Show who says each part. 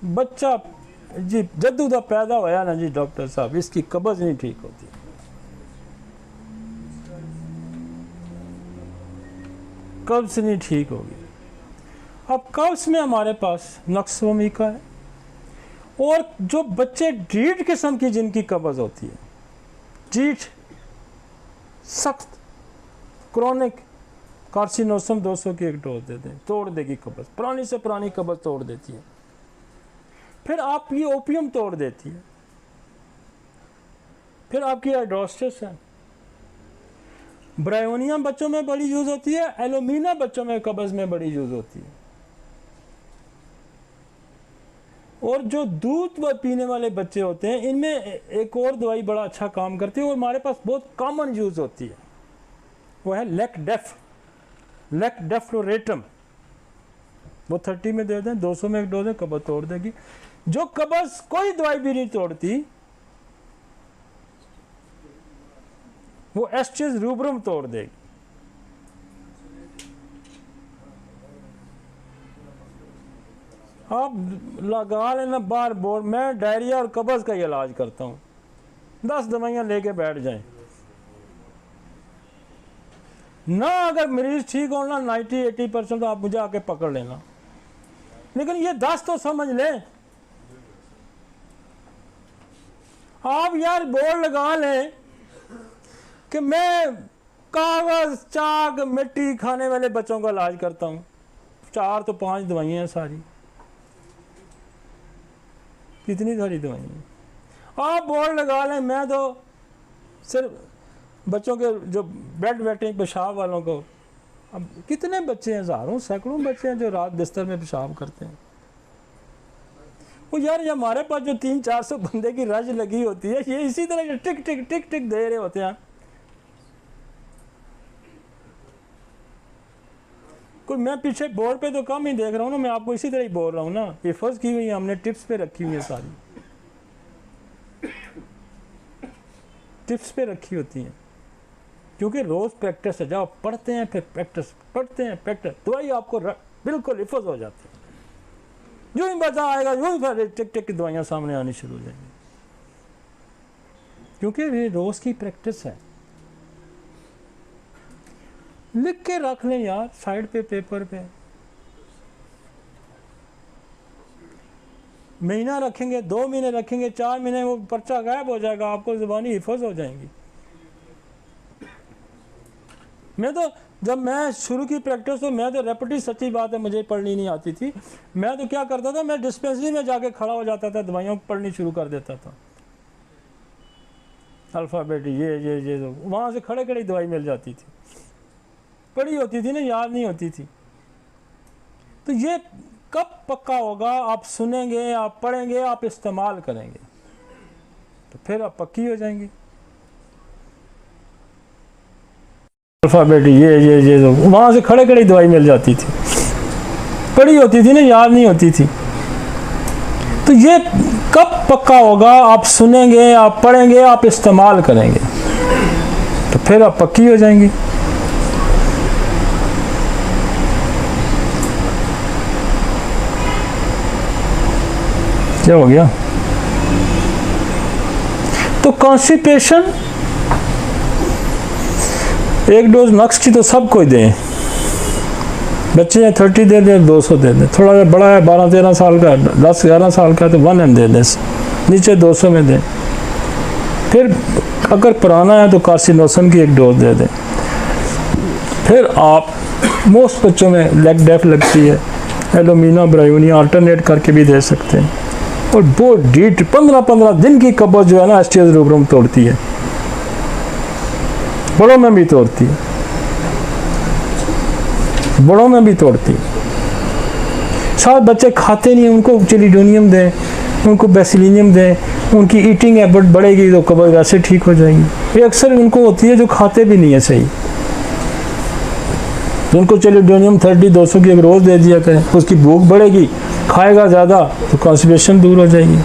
Speaker 1: बच्चा जी जद्दू दा पैदा होया ना जी डॉक्टर साहब, इसकी कब्ज नहीं ठीक होती। कब्ज नहीं ठीक होगी। अब कब्ज में हमारे पास नक्स वमीका है, और जो बच्चे ढीठ किस्म की जिनकी कब्ज होती है, ढीठ सख्त क्रॉनिक कार्सिनोसम 200 की एक डोज दे दें, तोड़ देगी कब्ज, पुरानी से पुरानी कब्ज तोड़ देती है। फिर आपकी ओपियम तोड़ देती है। फिर आपकी हाइड्रोस्टेस है। ब्रायोनियम बच्चों में बड़ी यूज होती है, एलोमीना बच्चों में कब्ज में बड़ी यूज होती है। और जो दूध पीने वाले बच्चे होते हैं, इनमें एक और दवाई बड़ा अच्छा काम करती है और हमारे पास बहुत कॉमन यूज होती है, वो है लेकडेफ्लोरेटम। वो 30 में दे दें, 200 में एक डोज है, कब्ज तोड़ देगी। जो कब्ज कोई दवाई भी नहीं तोड़ती, वो एस्चेस रूब्रम तोड़ देगी। आप लगा लेना बार बोर्ड, मैं डायरिया और कब्ज का इलाज करता हूँ, 10 दवाइयाँ लेके बैठ जाएं ना। अगर मरीज ठीक हो ना 90-80% तो आप मुझे आके पकड़ लेना, लेकिन ये 10 तो समझ लें आप। यार बोर्ड लगा लें कि मैं कागज चाक मिट्टी खाने वाले बच्चों का इलाज करता हूँ, 4 तो 5 दवाइयाँ हैं सारी, कितनी सारी दवाइयाँ। आप बोर्ड लगा लें मैं तो सिर्फ बच्चों के जो बेड वेटिंग पेशाब वालों को, अब कितने बच्चे हैं, हज़ारों सैकड़ों बच्चे हैं जो रात बिस्तर में पेशाब करते हैं। वो यार ये हमारे पास जो 300-400 बंदे की रज लगी होती है, ये इसी तरह टिक टिक टिक टिक दे रहे होते हैं। कोई मैं पीछे बोर्ड पे तो कम ही देख रहा हूँ ना, मैं आपको इसी तरह ही बोल रहा हूँ ना। हिफाज की हुई है हमने, टिप्स पे रखी हुई है, सारी टिप्स पे रखी होती हैं, क्योंकि रोज प्रैक्टिस है। जब आप पढ़ते हैं फिर प्रैक्टिस, पढ़ते हैं प्रैक्टिस, दवाई आपको बिल्कुल हिफाज हो जाती है। जो ही बता आएगा यूं ही फिर टिक टिक की दवाइयाँ सामने आनी शुरू हो जाएंगी, क्योंकि ये रोज की प्रैक्टिस है। लिख के रख लें यार साइड पे, पेपर पे। महीना रखेंगे, 2 महीने रखेंगे, 4 महीने वो पर्चा गायब हो जाएगा, आपको ज़ुबानी हिफाज हो जाएंगी। मैं तो जब मैं शुरू की प्रैक्टिस, तो मैं तो रेपिटी, सच्ची बात है मुझे पढ़नी नहीं आती थी। मैं तो क्या करता था, मैं डिस्पेंसरी में जाके खड़ा हो जाता था, दवाइयों पढ़नी शुरू कर देता था, अल्फ़ाबेट ये तो वहाँ से खड़े खड़े दवाई मिल जाती थी, पढ़ी होती थी ना, याद नहीं होती थी। तो ये कब पक्का होगा, आप सुनेंगे, आप पढ़ेंगे, आप इस्तेमाल करेंगे, तो फिर आप पक्की हो जाएंगी। अल्फ़ाबेट ये तो वहाँ से खड़े खड़े दवाई मिल जाती थी, पढ़ी होती थी ना, याद नहीं होती थी। तो ये कब पक्का होगा, आप सुनेंगे, आप पढ़ेंगे, आप इस्तेमाल करेंगे, तो फिर आप पक्की हो जाएंगी। क्या हो गया? तो कॉन्स्टिपेशन, एक डोज नक्स की तो सबको दें। बच्चे हैं 30 दे दें, 200 दे दें। थोड़ा बड़ा है 12-13 साल का, 10-11 साल का, तो 1 दे दें, नीचे 200 में दें। फिर अगर पुराना है तो कार्सिनोसन की एक डोज दे दें। फिर आप मोस्ट बच्चों में लेग डेफ लगती है, एलोमीना ब्रायोनिया अल्टरनेट करके भी दे सकते हैं। और वो डीट 15-15 दिन की कब्ज जो है ना, एस्चेस रूब्रम तोड़ती है, बड़ों में भी तोड़ती है, बड़ों में भी तोड़ती है। साथ बच्चे खाते नहीं, उनको चिलिडोनियम दें, उनको बेसिलिनियम दें, उनकी ईटिंग हैबिट बढ़ेगी तो कब्ज वैसे ठीक हो जाएगी। ये अक्सर उनको होती है जो खाते भी नहीं है सही, उनको चिलिडोनियम 30-200 की एक रोज़ दे दिया करें, उसकी भूख बढ़ेगी, खाएगा ज़्यादा तो कॉन्स्टिपेशन दूर हो जाएगी।